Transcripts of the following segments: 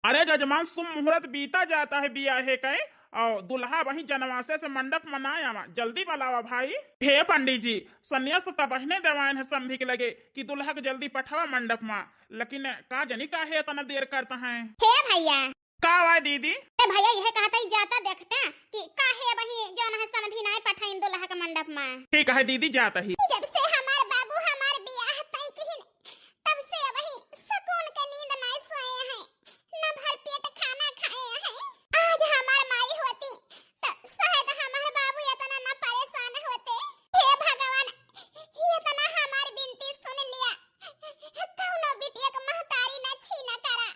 अरे जजमान, सुम मुहूर्त बीता जाता है बियाहे के, और दुल्हा वही जनवासे से मंडप मनाया वा, जल्दी बुलावा भाई। हे पंडित जी, संन्यास तो बहने देवायन है समझी के लगे कि दुल्हा के जल्दी पठावा मंडप में, लेकिन का जनी का है इतना देर करता है। हे भैया, का हुआ दीदी? भैया यह कहता ही जाता देखते कि काहे वही जौन है समधी नाय पठाइन दुल्हा के मंडप में। ठीक है दीदी, जाता ही। जब से हमार बाबू हमार बियाह तय किहिन, तब से वही सुकून के नींद नाय सोए हैं, न भर पेट खाना खाए हैं। आज हमार माई होती तो शायद हमार बाबू इतना न परेशान होते। हे भगवान, इतना हमार बिनती सुन लिया, कौनो बिटिया के महतारी न छीना करा,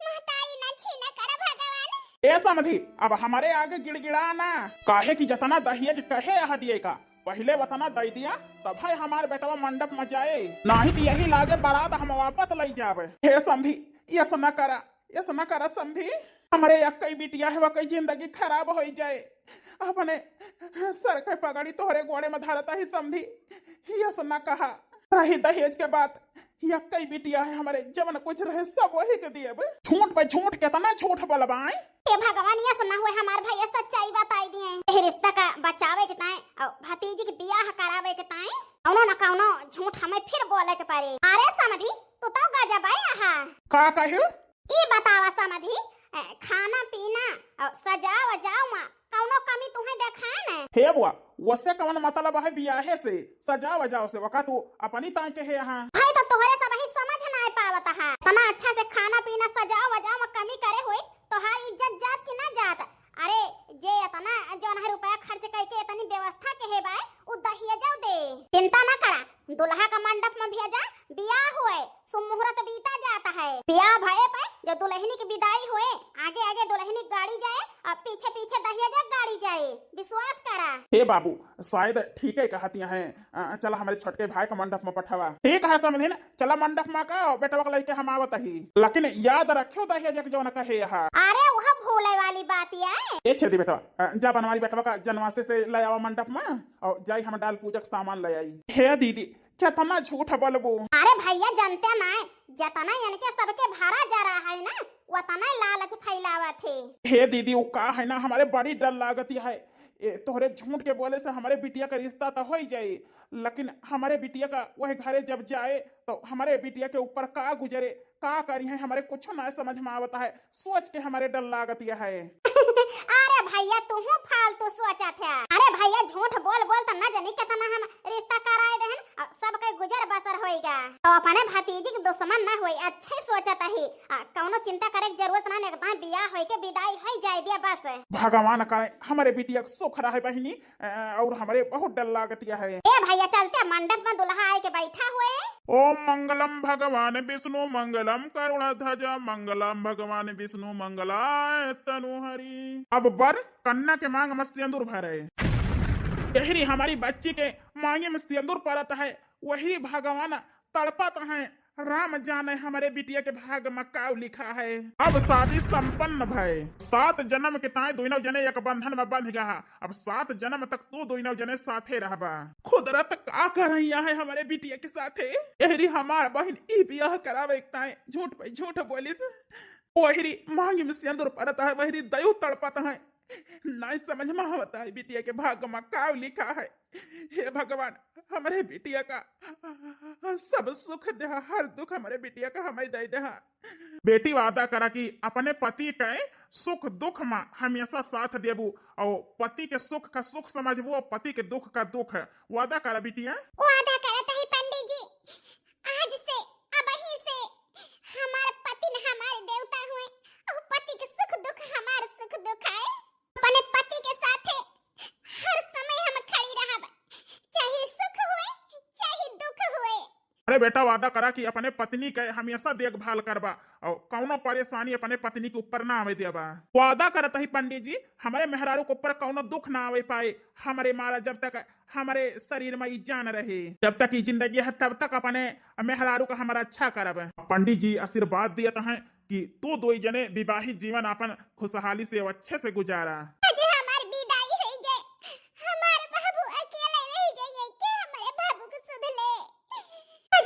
महतारी न छीना करा भगवान। ए समधी, अब हमारे आगे गिड़गिड़ा ना, काहे की जतना दहेज कहे यहाँ दिए का, पहले वतना दे दिया तब है हमारे बेटवा मंडप में जाए, नहीं तो यही लागे बारात हम वापस ले जावे। हे समधी, ये न करा, ये न करा समधी, हमारे कई बिटिया है वही जिंदगी खराब हो जाए, अपने सर के पगड़ी तोहरे गोड़े में धरता ही समधी, ये न कहा। रही दहेज के बात, या कई बिटिया है हमारे, जवन कुछ रहे सब वही के दिए। झूठ पे झूठ कितना झूठ बोलबाए। हे भगवान, ये सुना हुए हमार भैया सच्चाई बताई दिए, यही रिश्ता का बचावे के ताए और भतीजी के बियाह करावे के ताए कौनो न कौनो झूठ हमें फिर बोले के पड़े। अरे समधी, तू तो गजब है यहाँ। का कहे? ई बतावा समधी, खाना पीना और सजाव वजाव में कौनो कमी तुम्हें देखा न? हे बुआ, वसे कवन मतलब है बियाहे से सजा वजाव से, वका तू अपनी ताई के है यहाँ। भाई तो तोहरे सब ही समझ ना पावत है, तना अच्छा से खाना पीना सजाव वजाव में कमी करे हुई तोहार इज्जत जात की ना जात। अरे जे इतना जौन है रुपया खर्च करके इतनी व्यवस्था के है बाय, उ दहिया जाओ दे, चिंता ना करा, दुल्हा का मंडप में भेजा, बियाह हुए, सुम मुहूर्त बीता जाता है, बियाह भये पे जो दुल्हनी की विदाई हुए, आगे आगे दुल्हनी गाड़ी जाए और पीछे पीछे दहिया जा गाड़ी जाए, विश्वास करा। हे बाबू, शायद ठीक है कहती हैं, चला हमारे छोटके भाई का मंडप में पठावा। ठीक है समझे ना, चला मंडप में का बेटवा के लेके हम आवत ही, लेकिन याद रखियो दहिया जग जो न कहे यहाँ। अरे वह भूले वाली बात है। ए छेदी बेटवा, जा बनवारी बेटवा का जनवासे से ले आओ मंडप में, और जाई हम डाल पूजक सामान ले आई। हे दीदी, क्या तना झूठ बोलबो? अरे भैया जानते ना, जतना इनके सबके भाड़ा जा रहा है ना, वतना लालच फैलावा थे। हे दीदी, वो का है ना, हमारे बड़ी डर लागती है, तोहरे झूठ के बोले से हमारे बिटिया का रिश्ता तो हो ही जाए, लेकिन हमारे बिटिया का वही घरे जब जाए तो हमारे बिटिया के ऊपर का गुजरे, का करी है, हमारे कुछ ना समझ में आवता है, सोच के हमारे डर लागती है। अरे भैया तू फालतू सोचा था। अरे भैया झूठ बोल बोल तो न जानी कितना हम रिश्ता कराए देहन और सबके गुजर बसर होएगा, तो अपने भतीजी के दुश्मन न होई, अच्छे सोचता ही, कौनो चिंता करे की जरूरत ना, एकदम बियाह होई के विदाई होई जाए दिया बस। भगवान करे हमारे बिटिया को सुख रहा है बहिनी, और हमारे बहुत डर लागती है। ए भैया चलते मंडप में दुल्हा आए के बैठा हुए। ओम मंगलम भगवान विष्णु मंगलम करुणाध्वज मंगलम भगवान विष्णु मंगलाय तनुहरि। अब बर कन्या के मांग में सिंदूर भरे, यही हमारी बच्ची के मांगे में सिंदूर परत है, वही भगवान तड़पत है, राम जाने हमारे बिटिया के भाग में काव लिखा है। अब शादी संपन्न भय, 7 जन्म के ताए दोनों जने एक बंधन में बंध गया, अब 7 जन्म तक तू दोनों जने साथे रहबा। खुदरत का कर रही है हमारे बिटिया के साथे, यही हमार बहन ई बियाह करावे ताए झूठ पे झूठ बोलिस, वही मांगी में सिंदूर परत है, वही दयु तड़पत है, नहीं समझ में आवता है बिटिया के भाग में काव लिखा है। हे भगवान, हमारे बिटिया का सब सुख दे, हर दुख हमारे बिटिया का हमें दे दे। बेटी वादा करा कि अपने पति के सुख दुख में हमेशा साथ देबू, और पति के सुख का सुख समझबू और पति के दुख का दुख, वादा करा बिटिया। वादा करत ही पंडित जी, आज से अब ही से हमारे पति न हमारे देवता हुए, और पति के सुख दुख हमारे सुख दुख है, अपने पति के साथ हर समय हम खड़ी रहब, चाहे सुख हुए चाहे दुख हुए। अरे बेटा, वादा करा कि अपने पत्नी के हमेशा देखभाल करबा और कौनो परेशानी अपने पत्नी के ऊपर ना आवे देबा। वादा करत ही पंडित जी, हमारे मेहरारू के ऊपर कौनो दुख ना आवे पाए, हमारे मारा जब तक हमारे शरीर में जान रहे, जब तक जिंदगी है तब तक अपने मेहरारू का हमारा अच्छा करब। पंडित जी आशीर्वाद दियत हैं कि तू दो जने विवाहित जीवन अपन खुशहाली से अच्छे से गुजारा।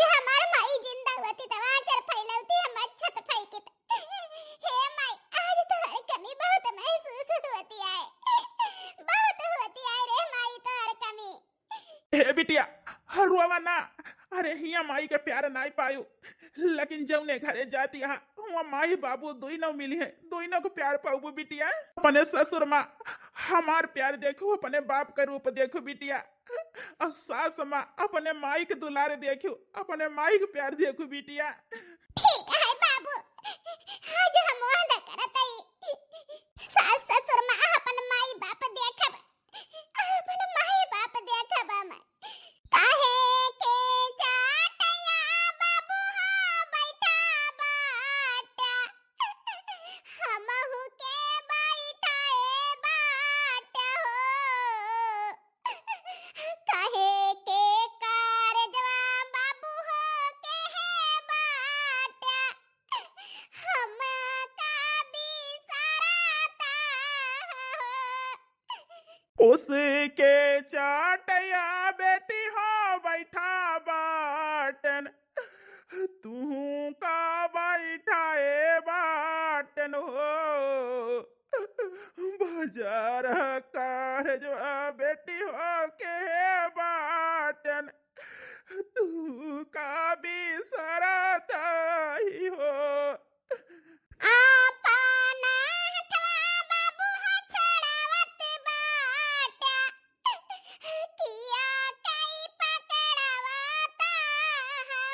हमारे माई जिंदा होती तो आचर फैलौती, हम अच्छा तो फैलके। हे हे बिटिया हरुआ ना, अरे हिया माई के प्यार नाई पायु, लेकिन जौने घरे जाती हा वहाँ माई बाबू दोनों मिली है, दोनों को प्यार पाऊ बिटिया। अपने ससुर माँ हमार प्यार देखो, अपने बाप का रूप देखो बिटिया, और सास माँ अपने माई के दुलारे देखो, अपने माई के प्यार देखो बिटिया। ठीक है बाबू, आज हम वादा करत हई सास ससुर में अपन माई बाप देखब, अपन माई बाप देखब हम। काहे के चाटया बाबू हा बैठा बाटा, हमहु के बैठाए बाटा हो। काहे के कारजवा बाबू हो के है बाटा, हम का बिसराता हो। उसके चाटया बेटी हो बैठा बाटन, तू का बैठाए बाटन हो। बाजार कारजवा बेटी हो के बाटन, तू का बिसराता ही हो। आपना हथवा बाबू हा छोड़ावत बाटा, किया कई पकड़ावता हो।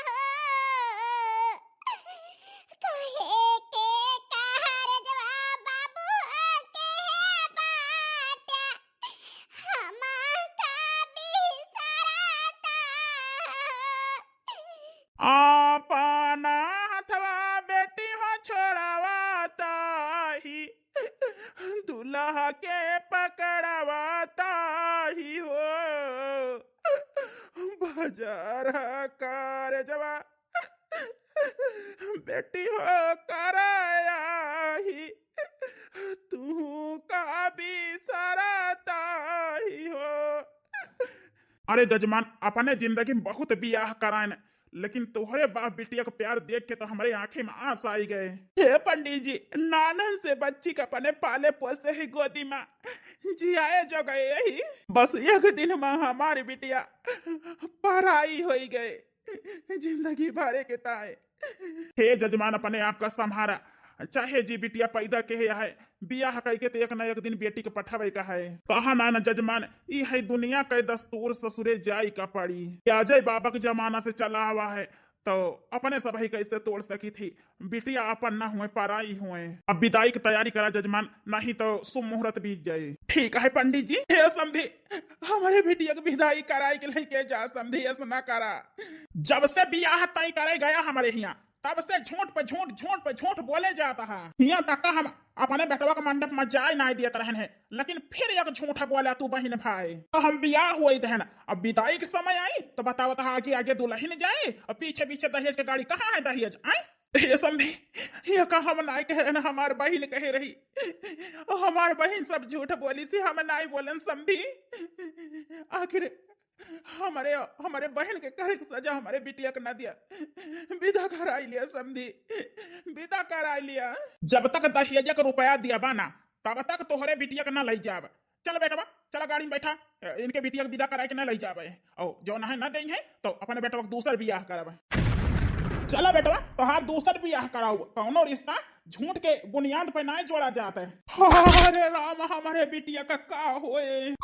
कहे के कारजवा बाबू हा के बाटा, हम का बिसराता हो। आपना हथवा बेटी हो छोड़ावाता ही, दूल्हा के पकड़ावाता ही हो। बाजार कारजवा बेटी हो कराया ही, तू का बिसराता ही हो। अरे जजमान, अपने जिंदगी में बहुत बियाह कराए, लेकिन तोहरे बाप बिटिया को प्यार देख के तो हमारे आंखें में आंस आई गए। हे पंडित जी, नानन से बच्ची का अपने पाले पोसे ही गोदी में जियाए जो गए ही, बस एक दिन में हमारी बिटिया पराई हो गए, जिंदगी भरे के ताए। हे जजमान, अपने आप का संहारा, चाहे जी बिटिया पैदा के है, बियाह कह के तो एक न एक दिन बेटी के पठावे का है। कहा ना जजमान, ई है दुनिया के दस्तूर, ससुरे जाई का पड़ी। अजय बाबा के जमाना से चला हुआ है, तो अपने सब ही कैसे तोड़ सकी थी। बिटिया अपन ना हुए पराई हुए। अब विदाई की तैयारी करा जजमान, नहीं तो शुभ मुहूर्त बीत जाए। ठीक है पंडित जी। हे समधी, हमारे बिटिया की विदाई कराई के लेके जा समधी, ऐसा ना करा। जब से बियाह तय करे गया हमारे यहाँ, तब से झूठ पे झूठ बोले जाता है। यहाँ तक का हम अपने बेटवा के मंडप में जाए नहीं दिया रहन है, लेकिन फिर एक झूठा बोला तू बहन भाई। तो हम बियाह हुए थे ना, अब विदाई के समय आई तो बताओ तो आगे आगे दुल्हन जाए और पीछे पीछे दहेज की गाड़ी। कहाँ है दहेज? आए ये समझी, ये कहा हम नहीं कह रहे, हमारे बहन कह रही, हमारे बहन सब झूठ बोली सी, हम नहीं बोलन समझी। आखिर हमारे बहन के करे के सजा हमारे बिटिया के ना दिया, विदा करा लिया समझी, विदा करा लिया। जब तक दहेज का रुपया दिया बाना, तब तक तोहरे बिटिया के ना ले जाब। चल बेटवा, चला गाड़ी में बैठा, इनके बिटिया के विदा करा के ना ले जाब, और जो ना देंगे तो अपने बेटवा को दूसरा बियाह कराब। चला बेटवा, तो हाँ दूसरा बियाह कराओ। कौनो रिश्ता झूठ के बुनियाद पे ना जोड़ा जाता है। अरे राम, हमारे बिटिया का होए।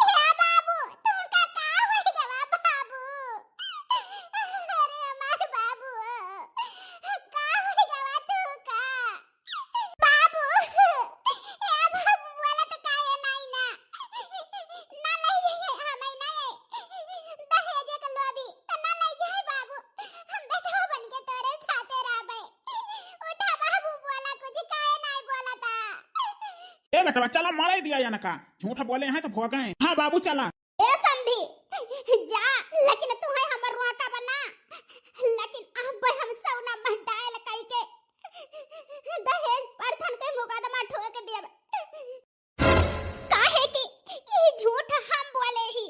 बेटवा चला, मारा ही दिया या ना का, झूठ बोले हैं तो भोग गए। हाँ बाबू चला। ए समधी जा, लेकिन तू है हमर रोका बना, लेकिन अब हम सौना में डायल कई के दहेज प्रथन के मुकदमा ठोक देब। काहे कि ये झूठ हम बोले ही,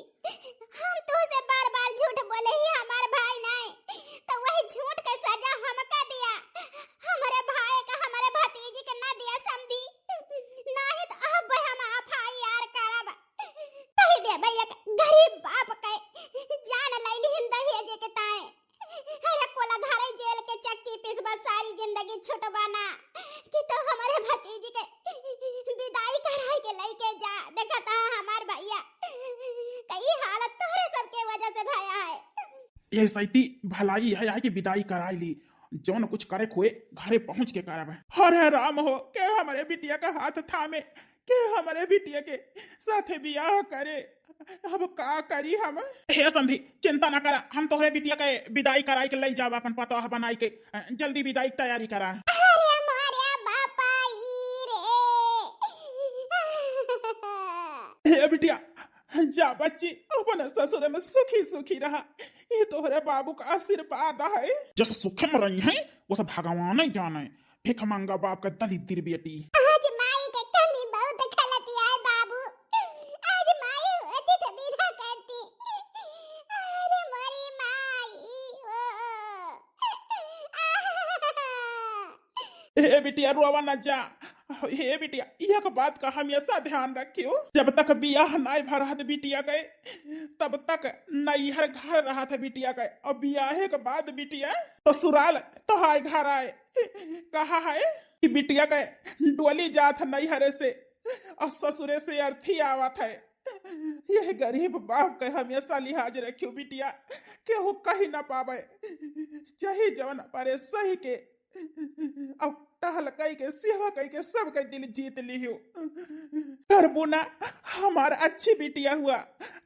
हम तू से बार-बार झूठ बोले ही, हमार भाई नहीं, तो वही झूठ के सजा हमका दिया, हमारे भाई का, हमारे भतीजी के ना दिया समधी। नहीं तो अब हम एफआईआर करब, कही दे भैया भतीजी के विदाई कराई के लेके जा। देखा था हमार भैया कई हालत तोहरे सबके वजह से भया है। ये सैती भलाई है यहाँ की विदाई कराई ली, जौन कुछ करे खोए घरे पहुंच के करब। हरे राम हो के हमारे बिटिया का हाथ थामे, के हमारे बिटिया के साथे बियाह करे। अब का करी हम? हे समधी चिंता ना करा, हम तोहरे बिटिया के विदाई कराई के ले जाब अपन पतोह बनाई के। जल्दी विदाई की तैयारी करा। अरे मारे बापा हे बिटिया जा बच्ची, अपन ससुर में सुखी सुखी रहा, ये तोहरे बाबू का आशीर्वाद है। जैसे सुख में रही है वो सब भगवान ही जाने। भिख मंगा बाप का दलिद्र बेटी। आज माई के कमी बहुत खलती है बाबू। आज माई होती तो विदा करती। अरे मोरी माई हे बिटिया रोवा न जा। हे बिटिया एक बात का हमेशा ध्यान रखियो, जब तक बियाह नहीं भरा था बिटिया गए तब तक नैहर घर रहा था बिटिया गए, और बियाहे के बाद बिटिया ससुराल तो हाय घर आए। कहा है कि बिटिया गए डोली जात नैहरे से और ससुरे से अर्थी आवत है। यह गरीब बाप के हमेशा लिहाज रखियो बिटिया, केहू कही ना पावे, चाहे जवन पारे सही के अब टहल कई के सेवा कई के सब के दिल जीत लियो। करबू ना हमार अच्छी बिटिया हुआ,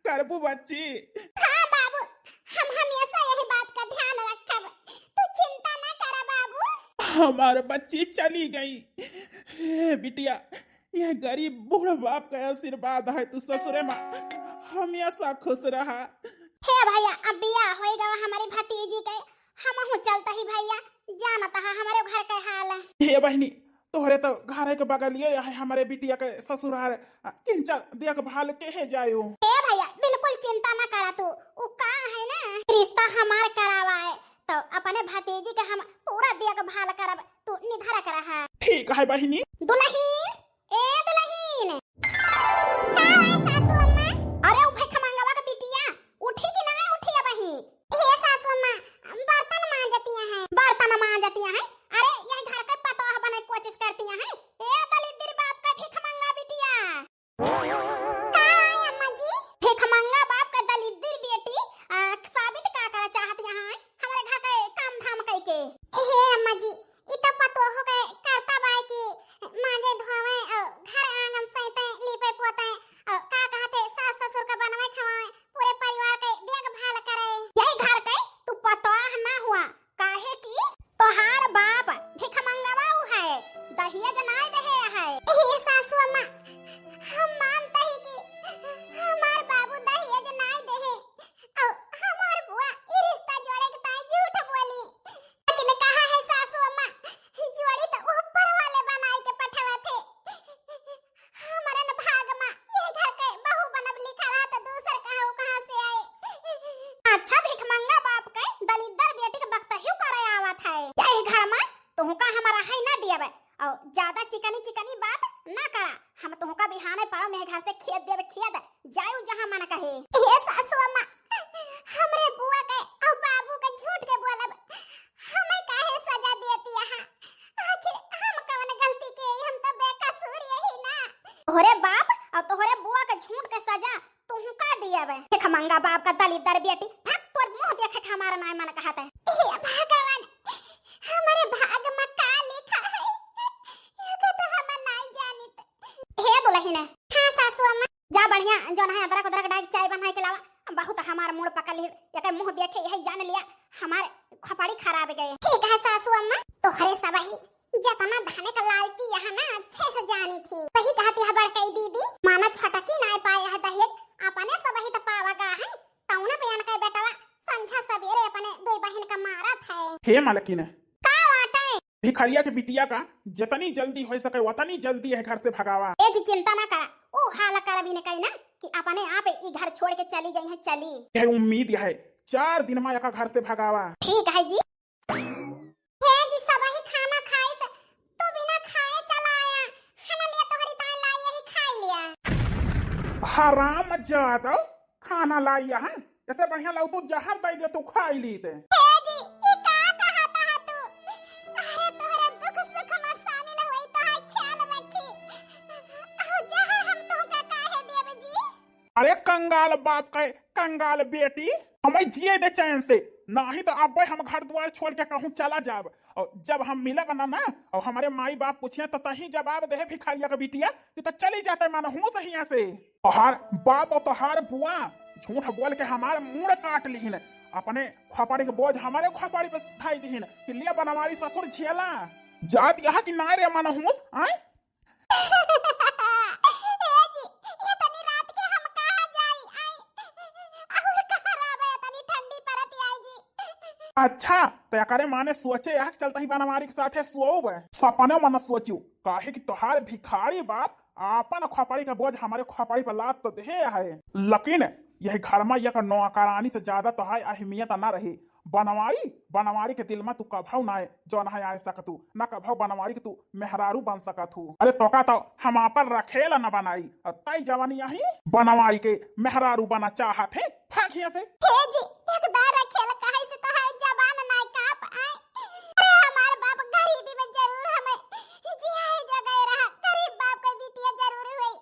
करबू बच्ची। हाँ बाबू, हम हमेशा यही बात का ध्यान रखब, तू चिंता ना कर बाबू। हमार बच्ची चली गई। हे बिटिया यह गरीब बूढ़ बाप का आशीर्वाद है, तू ससुरे माँ हमेशा खुश रहा। हे भैया अब बिया होएगा हमारी भतीजी के, हम चलता ही भैया, जाना था हमारे घर का हाल है। हे बहनी तोहरे तो घर के बगल ये है हमारे बिटिया के ससुराल, किंचा देख भाल के है जायो। हे भैया बिल्कुल चिंता ना करा तू, वो का है ना रिश्ता हमार करावा है, तो अपने भतीजी के हम पूरा देख भाल करब, तू निधारा करा है। ठीक है बहनी। दुल्हीन ए दुल्हीन का है सासू अम्मा? अरे उठे खमंगवा का बिटिया उठी कि ना उठी है बही? हे सासू अम्मा बर्तन मांजतियां हैं, बर्तन मांजतियां हैं। अरे यही घर का पतोह बने कोशिश करतियां हैं। ए दलिद्र बाप का भिख मंगा बिटिया। का है अम्मा जी? भिख मंगा बाप का दलिद्र बेटी साबित का करा चाहत यहाँ हमारे घर के काम धाम कई के। हे अम्मा जी ई तो पतोह के करता बाई की मांगे धोवे घर आंगन सहिते लीपे पोते का कहते सास ससुर का बनवे खवाए पूरे परिवार के देखभाल करे। यही घर के तू पतोह ना हुआ, काहे की तोहार बाप भिख मंगवा है, दहेज नाय दहे है। हे सासू अम्मा हम मानते ही कि हमार बाबू दहेज नाय दहे और हमार बुआ ई रिश्ता जोड़े के ताई झूठ बोली, लेकिन कहा है सासू अम्मा जोड़ी तो ऊपर वाले बनाई के पठवा थे। हमारे न भाग में ये घर के बहू बनब लिखा रहा तो दूसर कहां से आए। अच्छा भिख मंगा बाप के दलिद्र बेटी के बख्तहियो करे आवत है। यही घर में तुहका हमारा है ना दियावे और ज्यादा चिकनी चिकनी बात ना करा, हम तुहका बिहाने पारो मेरे घर से खेत देवे खेत जाऊ जहां मन कहे। हे सासू अम्मा हमरे बुआ के और बाबू के झूठ के बोलब हमें काहे सजा देती है? आखिर हम कौन गलती के, हम तो बेकसूर यही ना। तोहरे बाप और तोहरे बुआ के झूठ के सजा तुहका दियावे। भिख मंगा बाप का दलिद्र बेटी भाग तोर मुंह देखे के हमारा नाम मन कहता है। हे भगवान हमारे भाग में का लिखा है ये तो हम नहीं जानित। हे दुल्हन हां सासू अम्मा जा बढ़िया जोन है अदरक उदरक डाल चाय बनाए के लावा, बहुत हमार मूड पकड़ ली, एक मुंह देखे यही जान लिया हमारे खपड़ी खराब गए। ठीक है सासू अम्मा, तो हरे सबही जतना धाने का लालची यहाँ ना अच्छे से जानी थी, वही कहती है बड़कई दीदी माना छटकी ना पाया है दहेज अपने सबही तो पावागा है, तौने बयान के बेटावा संझा सवेरे अपने दो बहन का मारा था। हे मालकिन का वाटे भिखरिया के बिटिया का जितनी जल्दी हो सके उतनी जल्दी है घर से भगावा। ए जी चिंता ना करा, ओ हाल कर भी न कही ना कि अपने आप ई घर छोड़ के चली गई है, चली यह उम्मीद है 4 दिन में एक घर से भगावा। ठीक है जी। हे जी सबही खाना खाए तो बिना खाए चला आया, खाना लिया तो हरी ताई लाई यही खा लिया। हराम जादो खाना लाइया है, ऐसे बढ़िया लाऊ तू जहर दे दे तू खाई ली ते। हे जी ई का कहता है तू? अरे तोहरे दुख सुख में शामिल होई तो है ख्याल में अरे कंगाल बाप का कंगाल बेटी, हमें जिए दे चैन से, नहीं तो अब हम घर द्वार छोड़ के कहूँ चला जाब। और जब हम मिले बना ना और हमारे माई बाप पूछे तो तही जवाब दे भिखारिया का बिटिया कि तो चली जाते मन हूँ सही यहाँ से। तोहार बाप और तोहार बुआ झूठ बोल के हमारे मुंह काट लीन, अपने खोपड़ी के बोझ हमारे खोपड़ी पे धाई दीन कि लिया बनवारी ससुर झेला जात यहाँ की नारे मन हूँ आए। अच्छा तो एकरे माने सोचे यार चलता ही बनवारी के साथे सोब सपने मन सोचू काहे कि तोहार भिखारी बाप आपन खोपड़ी का बोझ हमारे खोपड़ी पर लाद तो दे है, लेकिन यह घर में यह नौकरानी से ज्यादा तो है अहमियत ना रही। बनवारी बनवारी के दिल में तू कभू ना जो ना आ सकतू ना कभू बनवारी के तू मेहरारू बन सकतू। अरे तोका तो हम आपन रखेला न बनाई तई जवानी यही बनवारी के मेहरारू बना चाहत है फाखिया से। एक बार रखेला काहे से तो है जवान ना काप आए। अरे हमार बाप गरीबी में जरूर हमें जिया ही जगह रहा, गरीब बाप का बिटिया जरूर हुई,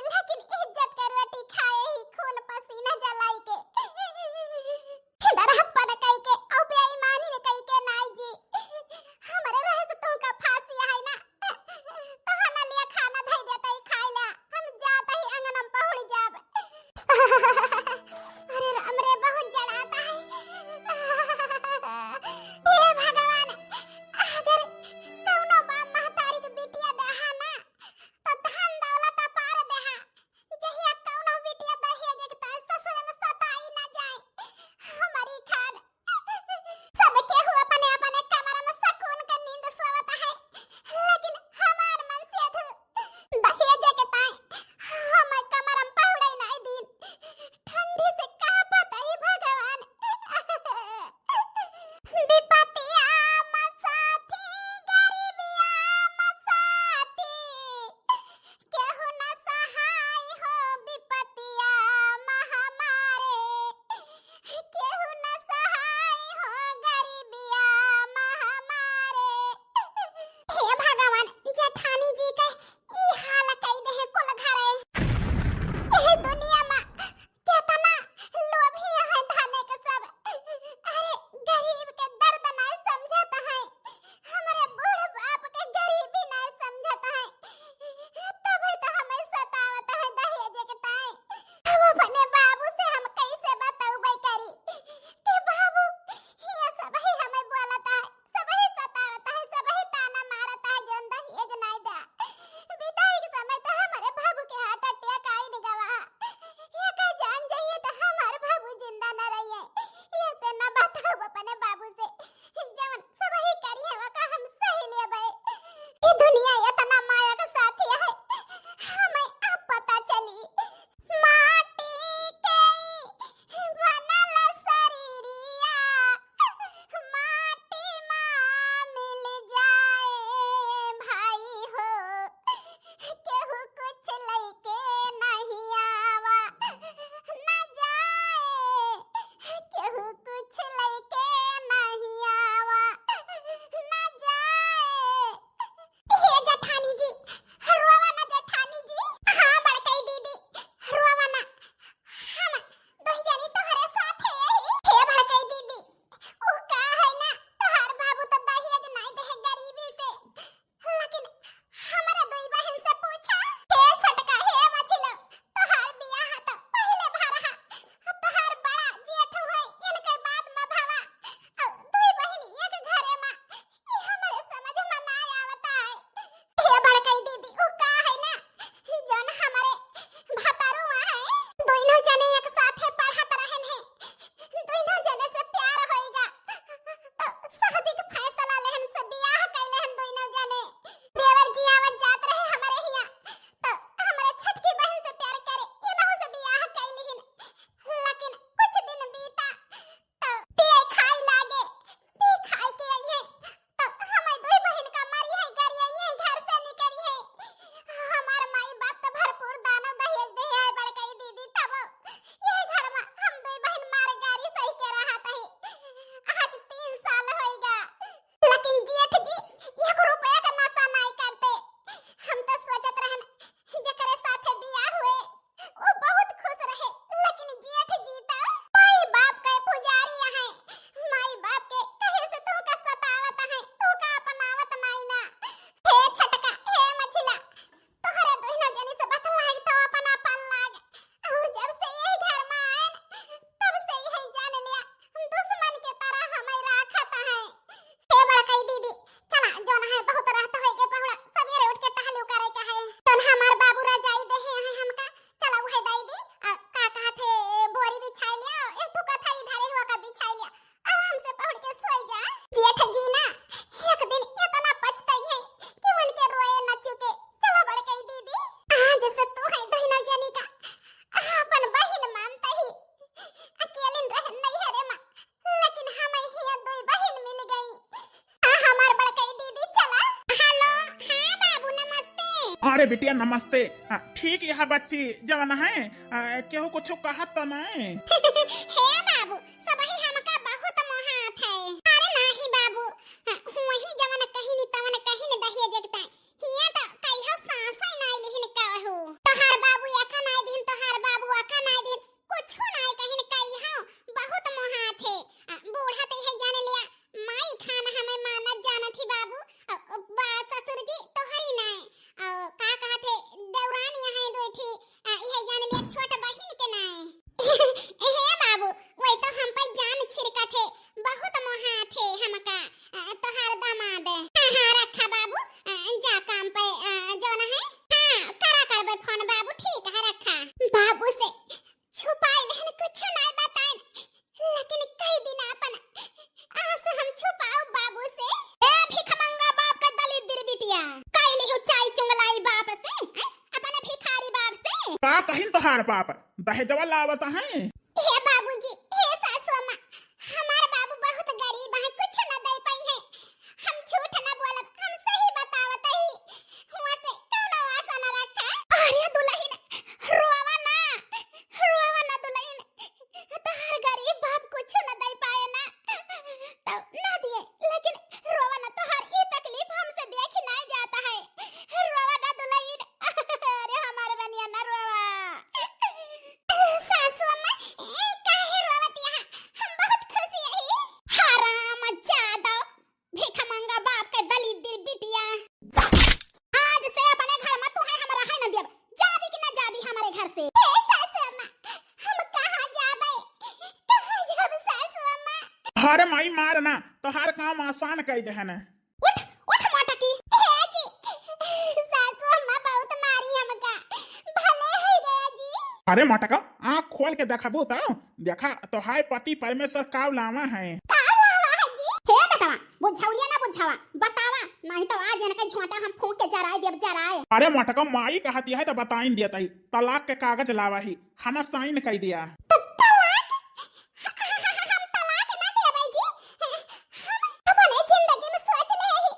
लेकिन इज्जत कर रोटी खाए ही खून पसीना जलाई के डरहप्पन कई के औ बेईमानी ने कई के नाई जी हमारे रहे से तुमका फांसी है ना तो हना लिया खाना धई देता ही खाइला हम जाता ही अंगनम पहुड़ जाब। अरे राम रे बहुत जड़ाता है अरे बिटिया नमस्ते। ठीक यह बच्ची जवन है केहू कुछ कहा तो नहीं। हे बाबू सबही हमका बहुत मोहात है। अरे नाही बाबू वही जवन कहीं नि तवन कहीं न दहिए जगता हिया तो कहियो सांसा नहीं लिहिन कहू तोहार बाबू एका नहीं दिन तोहार बाबू एका नहीं दिन कुछ नहीं कहीं न कहियो बहुत मोहात है। बूढ़ा तो है जाने लिया माई खाना हमें मानत जानत ही बाबू ससुर जी तोहरी नहीं का कहते दौरान यहाँ दो थी यह जाने लिया छोटा बहिन के नहीं। हे बाबू वही तो हम पर जान छिड़का थे बहुत मोहा थे हमका तोहार दामाद। हाँ रखा बाबू जा काम पे जाना है। हाँ करा करबे फोन बाबू ठीक है रखा। बाबू से छुपाई लेकिन कुछ नहीं बताए लेकिन कई दिन अपन आंसू हम छुपाओ बाबू से। ए भिखमंगा बाप का दलित दिर बिटिया कैली हो चाय चुंगलाई बाप से अपने भिखारी बाप से का कहिन तोहार बाप दहेजवा लावत है। हे बाबूजी हे सासू अम्मा हमार बाबू बहुत गरीब है कुछ न दे पाई है। हम झूठ न बोलब हम सही बतावत ही हुआ से कौनो आशा न रखा। अरे दुल्हन रोवा ना दुल्हन तोहार गरीब बाप कुछ न दे पाए ना तो ना दिए लेकिन रोवा ना तोहार ये तकलीफ हमसे देखी नहीं जाता है। रोवा ना दुल्हन अरे हमारे बनिया ना रोवा। सासू अम्मा काहे रोवत यहाँ हम बहुत खुशी है। हराम जादा भिखमंगा बाप के दलित दिल बिटिया आज से अपने घर में तू है हमरा है न देब जाबी कि ना जाबी हमारे घर से। ए सासू अम्मा हम कहां जाबे कहां जाब सासू अम्मा। अरे माई मारना तोहार काम आसान कई देहन। उठ मोटकी हे जी सासू अम्मा बहुत मारी हमका भले है गया जी। अरे मटका आँख खोल के देखबू तो देखा तोहार पति परमेश्वर काव लावा है। हे बेटवा बुझावलिया ना बुझावा बतावा नहीं तो आज इनके झोंटा हम फूंक के जराए देब जराए। अरे मटका माई कहती है तो बताइन देता ही तलाक के कागज लावा ही हम साइन कर दिया। तलाक हम तलाक ना देबै जी हम अपने जिंदगी में सोच ले ही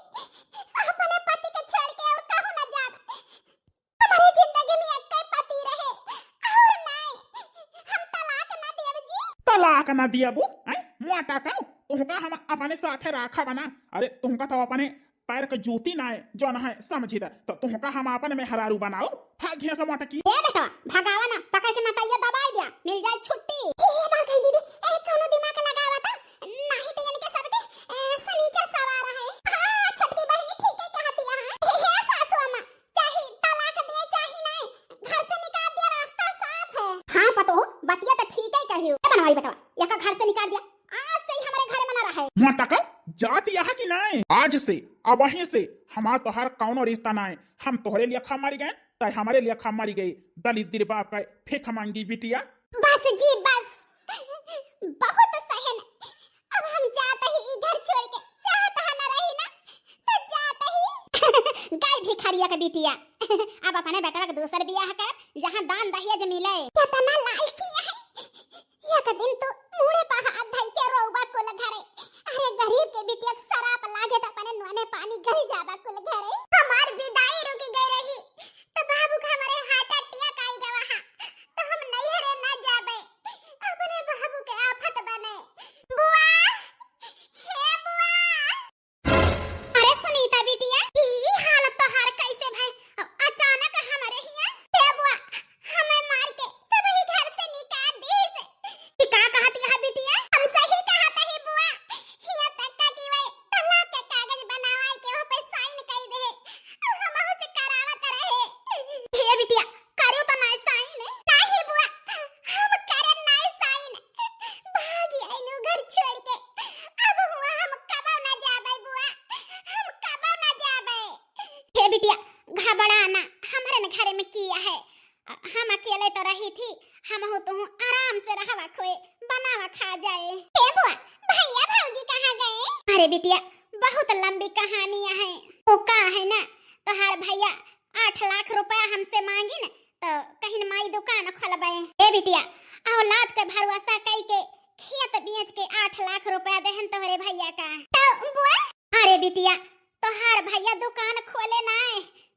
अपने पति के छोड़ के और कहूं ना जाब। हमारी जिंदगी में एक पति रहे और नहीं हम तलाक ना देब जी। तलाक ना दियाबू मोटा का तुमका हम अपने साथे राखा बना। अरे तुमका तो अपने पैर के जूती ना है जो ना है समझी दा तो तुमका हम अपन में हरारू बनाओ भाग यहाँ से मोटकी। ए बेटा भगावा ना पकड़ के नटाइया दबाई दिया मिल जाए छुट्टी। ए बात कह दीदी ए कोनो दिमाग लगावा तो नहीं तो यानी के सबके फर्नीचर सवार है। हां छोटी बहनी ठीक है कहती है। हे सासू अम्मा चाहे तलाक दे चाहे नहीं घर से निकाल दिया रास्ता साफ है। हां पतो बतिया तो ठीक है कहियो ए बनवाई बेटा या का घर से निकाल दिया आज से ही हमारे घर में ना रहे। मोटका जाती यहाँ की नहीं आज से अब वहीं से हमार तोहार कौनो रिश्ता ना है। हम तोहरे लिए खा मारी गए ताई हमारे लिए खा मारी गई दलित दिल बाप का फिर खमांगी बिटिया। बस जी बस बहुत सहन अब हम जाते ही घर छोड़ के चाहता है ना रही ना तो जाते ही गाय भिखारिया का बिटिया अब अपने बेटा का दूसर बियाह कर जहां दान दहेज मिले कितना लालची है। एक दिन तो मुड़े पर हाथ धर के रोबा कुल घरे अरे गरीब के बिटिया शराब लागे तो अपने नुने पानी गई जाबा कुल घरे हमार विदाई रुकी गई रही तो बाबू का हमारे हाथ अटिया काई गवा तो हम नहीं हरे ना जाबे अपने बाबू के आफत बने। बुआ हे बुआ अरे सुनीता बिटिया ई हालत तो हार कैसे भाई अचानक हमारे हिया हे बुआ हमें मार के सभी घर से निकाल दी से का कहती है बिटिया हम सही कहता ही बुआ हिया तक का की वे तलाक के कागज बनावाई के वहां पे साइन कर दे हम हो से करावत रहे। हे बिटिया करो तो ना साइन नहीं बुआ हम करे ना साइन भागी आइनु घर छोड़ के अब हुआ हम कब ना जाबे बुआ हम कब ना जाबे। हे बिटिया घबराना हमारे घर में किया है हम अकेले तो रही थी हम हो तो आराम से रहवा खोए बनावा खा जाए। हे बुआ भैया भौजी कहाँ गए। अरे बिटिया बहुत लंबी कहानियां हैं वो का है ना तोहार भैया 8 लाख रुपया हमसे मांगी ना तो कहीं माई दुकान खोलबे। ए बिटिया औलाद के भरोसा कई के खेत बेच के 8 लाख रुपया देहन तोहरे भैया का तो बुआ। अरे बिटिया तोहार भैया दुकान खोले ना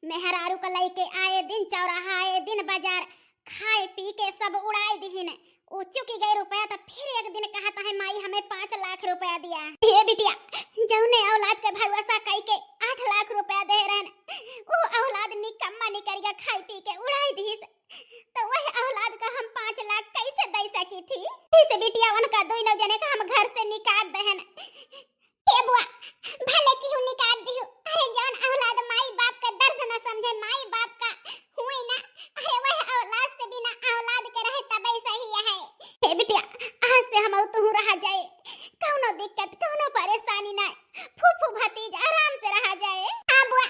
मेहरारू का लइके आए दिन चौराहा आए दिन बाजार खाए पी के सब उड़ाए दिहिन। ओ चुकी गए रुपया तो फिर एक दिन कहता है माई हमें 5 लाख रुपया दिया। हे बिटिया जौने औलाद के भरोसा कई के 8 लाख रुपया दे रहन वो औलाद निकम्मा निकरिया खाई पी के उड़ाई दिस तो वह औलाद का हम 5 लाख कैसे दे सकी थी। इस बिटिया उनका दोनों जने का हम घर से निकाल दहन। हे बुआ भले क्यों निकाल दियो। अरे जान औलाद माई बाप का दर्द न समझे माई बाप का हुई ना। अरे वह औलाद से बिना औलाद के रहे तब ऐसा ही है। हे बिटिया आज से हम तू रहा जाए कौनो दिक्कत कौनो परेशानी ना फूफू भतीज आराम से रहा जाए। हां बुआ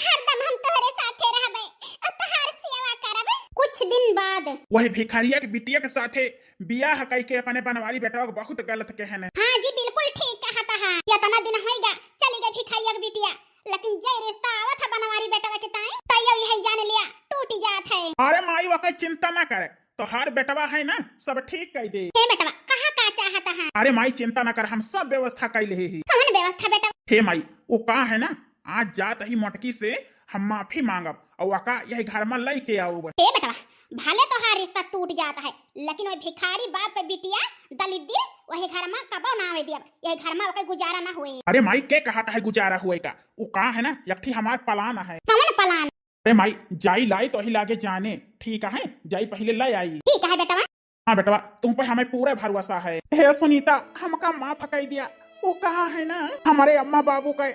हरदम हम तोहरे साथे रहबे और तोहार सेवा करब। कुछ दिन बाद वही भिखारिया के बिटिया के साथे बियाह कई के अपने बनवारी बेटा को बहुत गलत कहन। हां जी बिल्कुल ठीक कहता है। या तना दिन होइगा चली गई भिखारिया के बिटिया लेकिन जय रिश्ता आवत है बनवारी बेटा के ताए तैयो यही जान लिया टूट जात है। अरे माई वका चिंता ना करे तो हर बेटवा है ना सब ठीक कर दे। हे बेटवा कहां का चाहता है। अरे माई चिंता ना कर हम सब व्यवस्था कर ले ही। कौन व्यवस्था बेटा। हे माई वो का है ना आज जात ही मोटकी से हम माफी मांगब और वका यही घर में लई के आओ। हे बेटवा भले तो हर रिश्ता टूट जाता है लेकिन वो भिखारी बाप के बिटिया दलित दी वही घर में कबो ना आवे दिया यही घर में ओके गुजारा ना हुए। अरे माई के कहता है गुजारा हुए का वो का है ना यकठी हमार पलान है। कौन पलान। अरे माई जाई लाई तो ही लागे जाने ठीक है जाई पहले लाई आई। ठीक है बेटवा। हाँ बेटवा तुम पे हमें पूरा भरोसा है। हे सुनीता हमका माफ कर दिया वो कहा है ना हमारे अम्मा बाबू के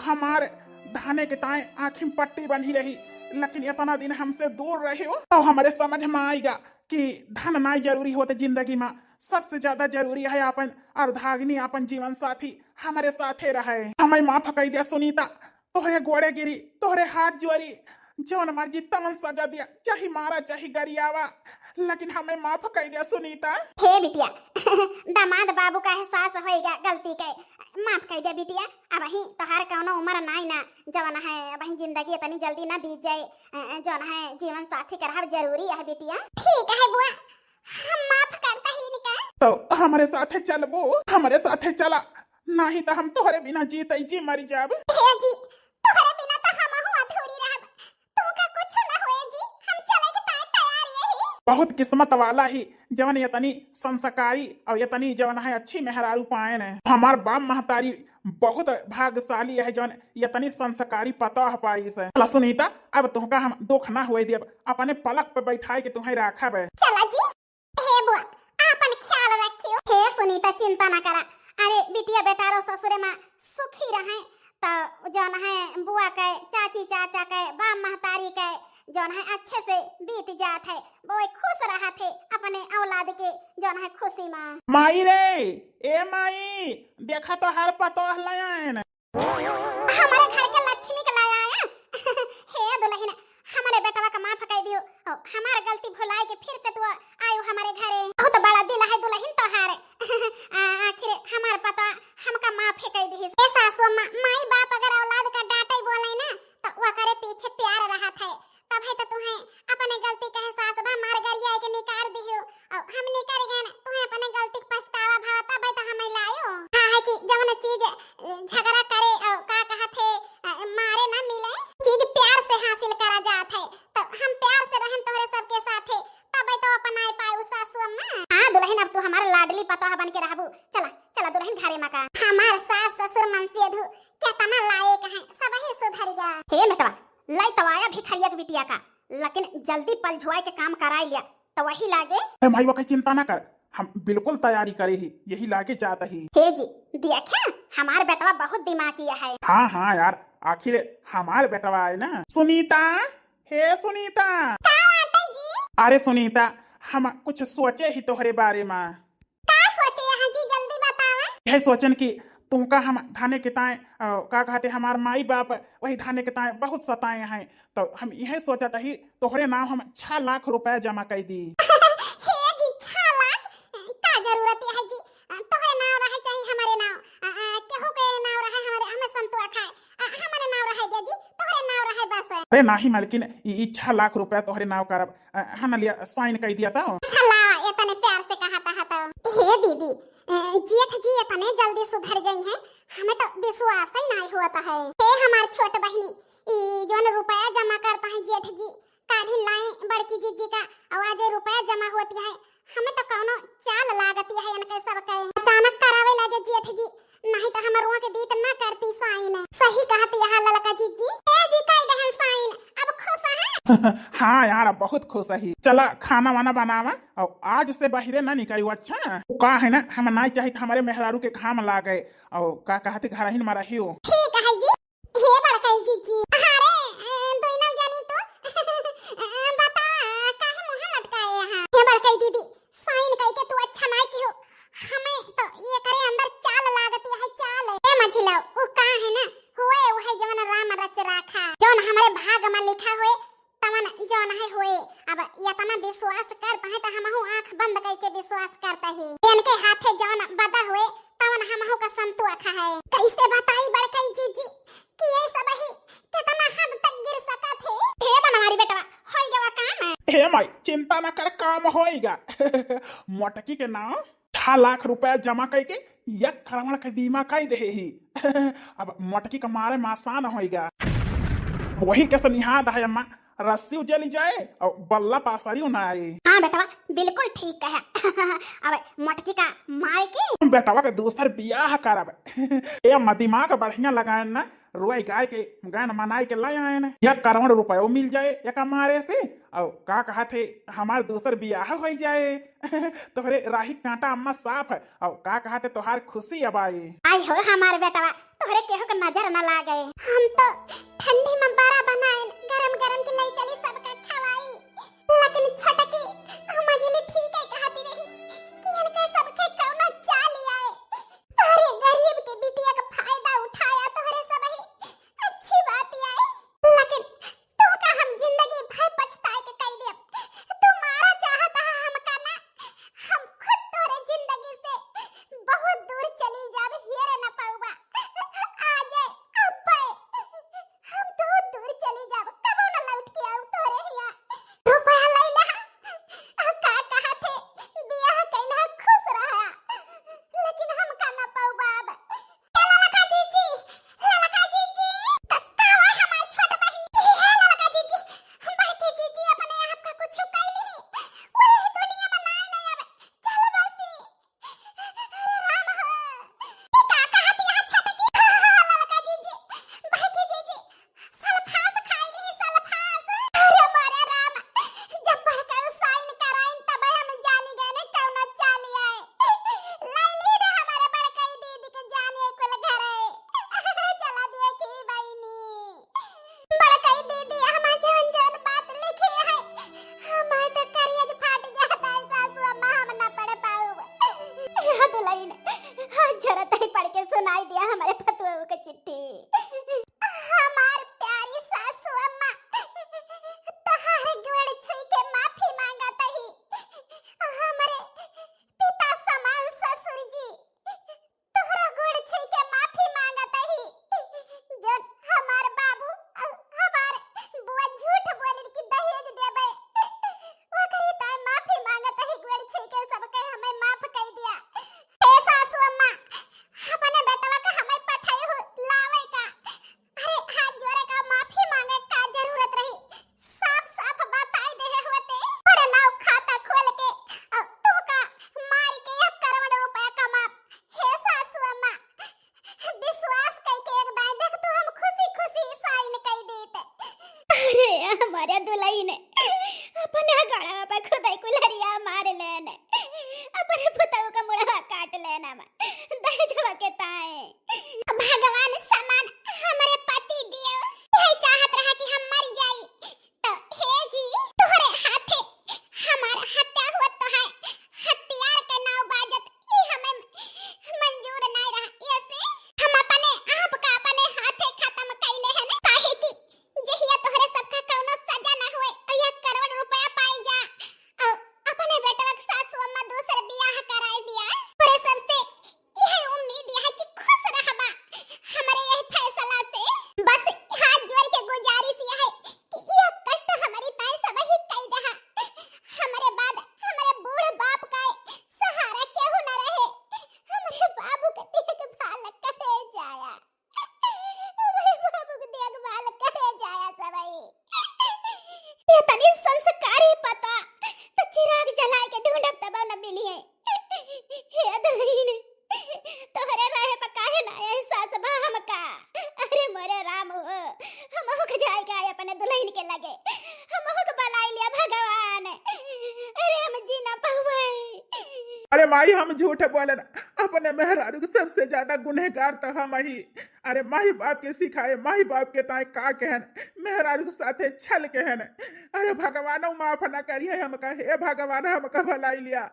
हमारे धाने के ताए आँखी में पट्टी बंधी रही लेकिन इतना दिन हमसे दूर रहे हो तो हमारे समझ में आएगा कि धन ना जरूरी होते जिंदगी में सबसे ज्यादा जरूरी है अपन अर्धाग्नि अपन जीवन साथी हमारे साथे रहे। हमें माफ कर दिया सुनीता तोहरे गोड़े गिरी तोहरे हाथ जोड़ी जौन मर्जी तमन सजा दिया चाहे मारा चाहे गरियावा लेकिन हमें माफ कर दिया सुनीता। हे बिटिया दामाद बाबू का एहसास होएगा गलती के माफ कर दिया बिटिया। अब ही तोहार कौनो उम्र नाई ना जवन है अब ही जिंदगी इतनी जल्दी ना बीत जाए जौन है जीवन साथी करना जरूरी है बिटिया। ठीक है बुआ हम माफ करता ही निका। तो हमारे साथे चलबो हमारे साथे चला नहीं तो हम तोहरे बिना जीते जी मर जाब। हे जी तोहरे बिना तो हम अधूरी रहब तुमका कुछ ना होए जी हम चले के तैयार यही। बहुत किस्मत वाला ही जवन इतनी संस्कारी और इतनी जवन है अच्छी मेहरारू पाए ने हमार बाप महतारी बहुत भाग्यशाली है जवन इतनी संस्कारी पता पाई से। सुनीता अब तुमका हम दुख ना हुए दिया अपने पलक पे बैठाए के तुम्हें रखा है। चला जी। हे बुआ अपन ख्याल रखियो। हे सुनीता चिंता ना करा। अरे बिटिया बेटारो ससुरे में सुखी रहे तो जौन है बुआ के चाची चाचा के बाप महतारी के जौन है अच्छे से बीत जात है वो खुश रहा थे अपने औलाद के जौन है खुशी में। माई रे ए माई देखा तो हर पतो लायन हमारे घर के लक्ष्मी के लाया आया। हे दुल्हन हमारे बेटवा का माफ कर दियो हमार गलती भुलाए के फिर से तू आयो हमारे घरे बहुत बड़ा दिल है दुल्हन तोहार। आखिर हमार पता हमका माफ कर दी। ए सासू माई बाप अगर औलाद का डांटे बोले ना तो वो करे पीछे प्यार रहा था तब है तो तुम्हें अपने गलती का एहसास बा मार गरिया के निकाल दियो और हम निकल गए ना तुम्हें अपने गलती का पछतावा भाव तब है तो हमें लायो। हां है कि जवन चीज झगड़ा करे और का कहा थे मारे ना मिले चीज प्यार से हासिल करा जात है तो हम प्यार से रहन तोहरे सबके साथे तब है तो अपनाए पाए सासू अम्मा। हां दुल्हन अब तू हमारा लाडली पतोह बन के रहबू। चला चला दुल्हन घरे में का हमार सास ससुर मन से धु केतना लायक है सब ही सुधर गया। हे बेटवा लाई तवाया भिखारिया के बिटिया का लेकिन जल्दी पल झुआए के काम कराई लिया तो वही लागे। अरे माई वका चिंता ना कर हम बिल्कुल तैयारी करे ही यही लाके जाता ही। हे जी देखा हमार बेटवा बहुत दिमागी है। हाँ हाँ यार आखिर हमार बेटवा है ना। सुनीता हे सुनीता। अरे सुनीता हम कुछ सोचे ही तोहरे बारे में। का सोचे यहाँ जी जल्दी बतावा। यह सोचन की तुमका हम धाने के ताए का कहते हमार माई बाप वही धाने के ताए बहुत सताए हैं तो हम यह सोचा ही तोहरे नाम हम 6 लाख रुपया जमा कर दी। हे जी 6 लाख का जरूरत है जी तोहरे नाम रहे चाहे हमारे नाम केहू के नाम रहे हमारे हमें संतुआ खाए हमारे नाम रहे दे जी तोहरे नाम रहे बस। अरे नहीं मालकिन ये 6 लाख रुपया तोहरे नाम करब हन लिया साइन कर दिया था। चला इतने प्यार से कहा था तो हे दीदी जेठ जी इतने जल्दी सुधर गई हैं हमें तो विश्वास ही नहीं होता है। हे हमार छोट बहनी जोन रुपया जमा करता है जेठ जी, काढ़ी लाई बड़की जीजी का आवाज रुपया जमा होती है। हमें तो कौनो चाल लागती है इनके सब के अचानक करावे लगे जेठ जी, नहीं तो हमर वहां के दीत ना करती साइन। सही कहती है ललका जीजी। ए जी कह दहन साइन, अब खुश है। हाँ यार बहुत खुश है। चला खाना वाना बनावा और आज से बाहरे ना निकली। अच्छा का है ना, हम ना चाहे हमारे मेहरारू के काम ला गए और का कहते घर ही मारा ही हो। ठीक है जी। हे बड़का जीजी, अरे दोइना जानी तो बता काहे मुंह लटकाए यहां। हे बड़का दीदी साइन कह के तू अच्छा ना की हो, हमें तो ये करे अंदर चाल लागती है चाल। ए मझिला वो का है ना होए वही जवन राम रच राखा, जवन हमारे भाग में लिखा होए तवन जवन है होए। अब इतना विश्वास करता है तो हमहु आंख बंद करके विश्वास करता है। इनके हाथे जवन बदा हुए तवन हमहु का संतोष है। कैसे बताई बड़का जीजी कि ये सब ही कितना हद तक गिर सका थे। हे बनवारी बेटवा होई गवा काम। हे माई चिंता न कर, काम होएगा। मोटकी के नाम 6 लाख रुपया जमा करके 1 करोड़ का बीमा कर दे ही। अब मोटकी का मारे मासान होएगा। वही कैसे निहाद है अम्मा, रस्सी उजली जाए और बल्ला पासरी ना आए। हाँ बेटवा बिल्कुल ठीक है। अब मोटकी का मार के बेटवा के दूसर बियाह करब। ये दिमाग बढ़िया लगाए ना, रोई गाय के गान मनाई के लाए आए ना, 1 करोड़ रुपया मिल जाए एक मारे से। और का कहा थे हमार दूसर बियाह हो जाए। तोहरे राही कांटा अम्मा साफ है और का कहा थे तोहार खुशी अब आई। आई हो हमारे बेटवा तोहरे केहू के नजर न लागे। हम तो ठंडी में बड़ा बनाए गरम गरम के लाई चली सबका खवाई, लेकिन छटकी मझली ठीक है कहती रही कि इनके सबके कौनो चाल आए। अरे गरीब के बिटिया का फायदा उठाया तोहरे सब ही अच्छी बात आए, लेकिन तू का हम जिंदगी भर पछताए के कह दे। तुम्हारा चाहता है हम करना, हम खुद तोरे जिंदगी से बहुत दूर चली जावे हेरे न पाऊबा। आज अब्बे हम बहुत दूर चली जाव, कबो न लौट के आऊ तोरे हिया। रुपया ले ले का कहा थे बियाह कैला खुश रहा, लेकिन हम का न पाऊबा। अब ललका जीजी कक्कावा हमार छोट बहिनी है। ललका जीजी बड़की जीजी अपने आप का कुछ कैली वही दुनिया में ना नहीं आवे। चल बसी राम हो का कहती है छटकी। ललका जीजी बड़की जीजी सल्फास खाई सल्फास। अरे बारे राम जब बड़का साइन कराइन तब हम जानी गए ने कौन चाली आए। लाइली रे हमारे बड़का दीदी के जाने कुल घर है। चला दिए की बहिनी बड़का दीदी हम जवन जवन बात लिखे है हम तो करियज फाट जाता है। सासू अम्मा हम ना पढ़ पाऊ। यह दुल्हन जरत ही पढ़ के सुनाई दिया हमारे फतुओं की चिट्ठी। हमार प्यारी सासू अम्मा तोहार गोड़ छुई के माफी मांगत ही। हमारे पिता समान ससुर जी तोहरा गोड़ छुई के माफी मांगत ही। जो हमार बाबू हमार बुआ झूठ बोलिन की दहेज देबे ओकरी ताई माफी मांगत ही। गोड़ छुई के सबके हमें माफ कर दिया। ए सासू अम्मा अपने बेटवा का हमें पठाई हो लावे का। अरे हाथ जोड़े का माफी मांगे का जरूरत रही, साफ साफ बताई दे होते। और नाव खाता खोल के और तू का मार के 1 करोड़ रुपया कमा। हे सासू अम्मा विश्वास करके एक दाई देख तू हम खुशी खुशी साइन कर देते। अरे हमारे दुल्हन ने अपने गड़ा पे खुदाई कुलरिया मार लेने, अपने पुतौ का मुड़ा काट लेना में दहेजवा के ताए। भगवान समान हमारे पति दियो यही चाहत रहा कि हम मर जाई तो हे जी तोहरे हाथे हमार हत्या हुआ तो है। हथियार के नाव बाजत ई हमें मंजूर नहीं रहा। ऐसे हम अपने आप का अपने हाथे खत्म कैले हैं ना, काहे की जहिया तोहरे सबका कौनो सजा न हुए और 1 करोड़ रुपया पाई जा और अपने बेटवा के सासू अम्मा दूसरे बियाह कराई दिया। और सबसे यही उम्मीद है कि खुश रहबा। हमारे यही अरे माई हम झूठ बोले ना, अपने मेहरारू के सबसे ज्यादा गुनहगार तो हम ही। अरे माही बाप के सिखाए, माही बाप के ताए का कहन, मेहरारू के साथे छल कहन। अरे भगवान माफ ना करिए हमका, हे भगवान हमका भलाई लिया,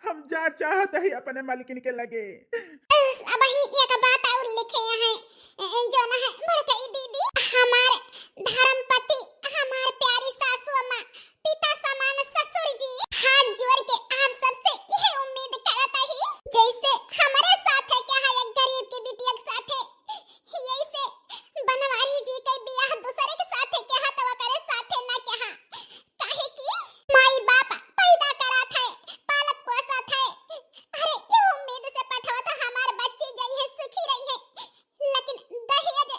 हम जा चाहत ही अपने मालिकिन के लगे। अब ही एक बात और लिखे हैं जो ना है बड़कई दीदी, हमारे धर्मपति, हमारे प्यारी सासू अम्मा, पिता समान ससुर जी, हाथ जोड़ के आप सबसे यह उम्मीद करता ही जैसे हमारे साथ है क्या है एक गरीब की बिटिया के साथ है, यही से बनवारी जी के बियाह दूसरे के साथ है क्या तो करे साथ है ना क्या, काहे की माई बाप पैदा करा था, पालक पोसा था। अरे ये उम्मीद से पठवा था हमारे बच्चे जई है सुखी रही है, लेकिन दहेज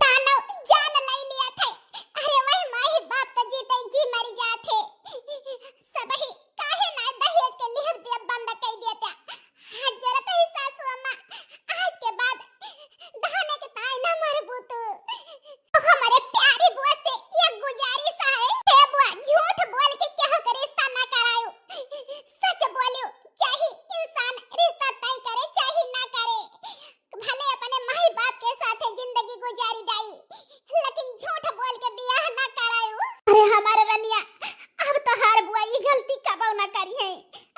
दानव जान ले लिया था। अरे वही माई बाप तो जीते जी मर जाते, सब ही काहे ना दहेज के लिए दिया बंद कर दिया था। आज जरूरत है सासू अम्मा, आज के बाद दाने के ताई ना मरबू तू। हमारे प्यारी बुआ से ये गुजारिश है, हे बुआ झूठ बोल के क्या करे रिश्ता ना करायो, सच बोलियो, चाहे इंसान रिश्ता तय करे चाहे ना करे, भले अपने माई बाप के साथ जिंदगी गुजारी जाई, लेकिन झूठ बोल के बियाह ना करायो। अरे हमारे रनिया, अब तो हर बुआ ये गलती कबो ना करी है।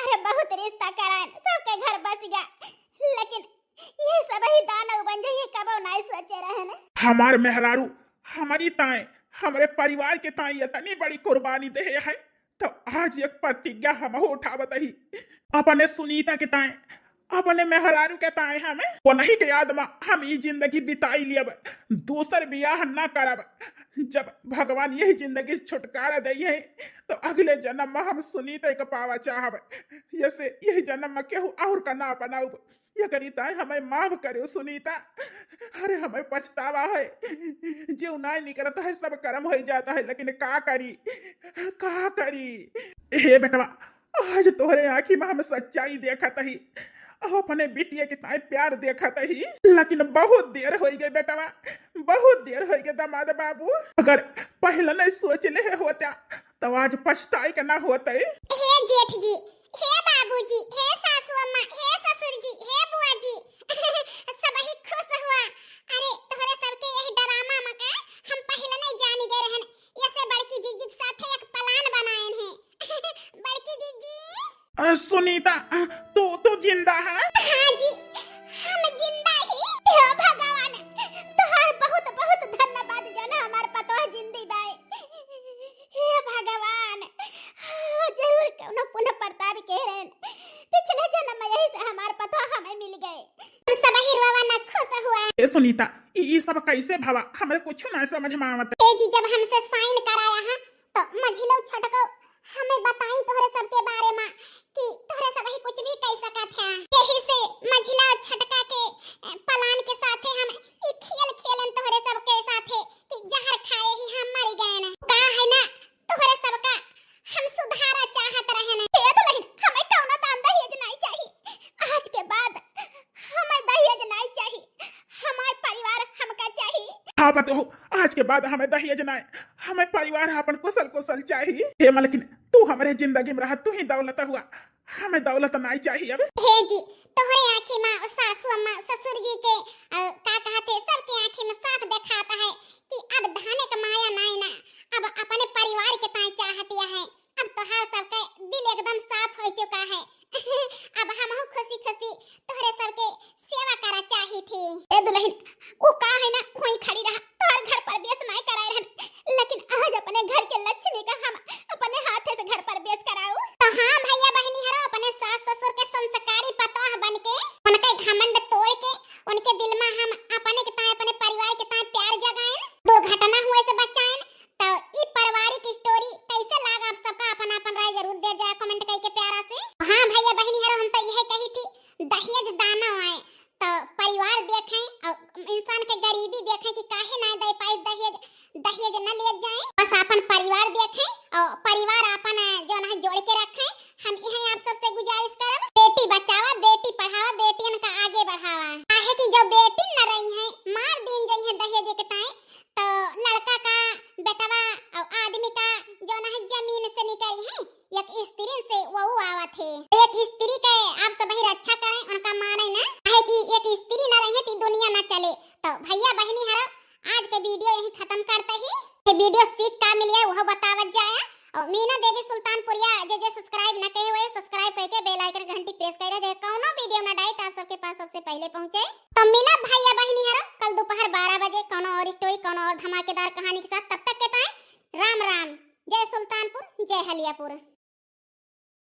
अरे बहुत रिश्ता करान, सबके घर बस गया, लेकिन ये सब ही दानव बन जाइए कबो ना सोचे रहे ने। हमार मेहरारू हमारी ताए, हमारे परिवार के ताए इतनी बड़ी कुर्बानी दे है, तो आज एक प्रतिज्ञा हम उठावत ही, अपने सुनीता के ताए, अपने मेहरारू के ताए हमें वो नहीं के याद में हम ये जिंदगी बिताई लियब, दूसर बियाह ना करब। जब भगवान यही जिंदगी से छुटकारा दई है, तो अगले जन्म में हम सुनीता के पावा चाहब, जैसे यही जन्म में केहू और का ना बनाऊ। ये करीता है हमें माफ करो सुनीता। अरे हमें पछतावा है, जो ना निकलता है सब कर्म हो जाता है, लेकिन का करी। हे बेटवा, आज तोहरे आँखी में हम सच्चाई देखत ही, अपने बिटिया के ताई प्यार देखत ही, लेकिन बहुत देर हो गई बेटवा, बहुत देर हो गई दामाद बाबू। अगर पहले नहीं सोच ले होता तो आज पछताई का ना होता। हे जेठ जी, हे बाबूजी, हे सासू अम्मा, हे ससुर जी, हे बुआ जी, सब ही खुश हुआ। अरे तोहरे सबके यही डरामा मका हम पहले नहीं जानी गए रहन, ऐसे बड़की जीजी के साथ एक प्लान बनाए हैं। बड़की जीजी सुनीता, तू जिंदा है? हाँ जी, हम जिंदा ही। हे भगवान, तोहर बहुत बहुत धन्यवाद जो ना हमारे पतोह जिंदी बाई। हे भगवान, जरूर कोनो पुण्य प्रताप के रहन, पिछले जन्म में यही से हमारे पतोह हमें मिल गए, हम सब ही रोवा ना खुश हुआ। ए सुनीता, ये सब कैसे भावा, हमें कुछ ना समझ में आवत। ए जी जब हमसे साइन कराया है तो मझिलो छटको हमें बताई तोहरे सबके बारे में कि तोहरे सब ही कुछ भी कह सकत है, यही से मझिला छटका के पलान के साथे हम ई खेल खेलन तोहरे सबके साथे कि जहर खाए ही हम मर गए ना, का है ना तोहरे सबका हम सुधारा चाहत रहे ना। ये दुल्हन हमें कौनो दाम दहेज नहीं चाहिए, आज के बाद हमें दहेज नहीं चाहिए, हमारे परिवार हमका चाहिए। हाँ बताओ, आज के बाद हमें दहेज ना, हमें परिवार अपन कुशल कुशल चाहिए। हे लेकिन तू हमारे जिंदगी में रहा, तू ही दौलत हुआ, हमें दौलत नहीं चाहिए। अब हे जी तोहरे आँखी में सासू अम्मा ससुर जी के का कहते सबके आँखी में साफ दिखाता है कि अब धाने का माया नहीं ना, अब अपने परिवार के ताई चाहतिया है, अब तो हर सबके दिल एकदम साफ हो चुका है। अब हम खुशी खुशी तोहरे सबके सेवा करा चाही थी। ए दुल्हन वो का है ना वहीं खड़ी रहा, तोहर घर पर बेस नहीं कराए रहन, लेकिन आज अपने घर के लक्ष्मी का हम अपने हाथे से घर पर बेस कराओ। तो हाँ भैया बहनी हरो अपने सास ससुर के संस्कारी पतोह बनके उनके घमंड तोड़ के उनके दिल में हम अपने के ताए अपने परिवार के ताए प्यार जगाएं, दुर्घटना हुए से बचाएं। तो ई पारिवारिक स्टोरी कैसे लगा आप सबका अपन अपन राय जरूर दे जाए कमेंट करके प्यारा से। हाँ भैया बहनी हरो हम तो यही कही थी, दहेज दाना आए तो परिवार देखें और इंसान के गरीबी देखें कि काहे ना दे पाए दहेज न ले जाए, बस अपन परिवार देखें और और मीना देवी सुल्तानपुरिया जे सब्सक्राइब ना करे हुए सब्सक्राइब करके बेल आइकन घंटी प्रेस कर दे कौनो वीडियो ना डाले तो आप सबके पास सबसे पहले पहुंचे। तो मिला भैया बहनी हरा कल दोपहर 12 बजे कौनो और स्टोरी कौनो और धमाकेदार कहानी के साथ। तब तक के टाइम राम राम। जय सुल्तानपुर जय हलियापुर।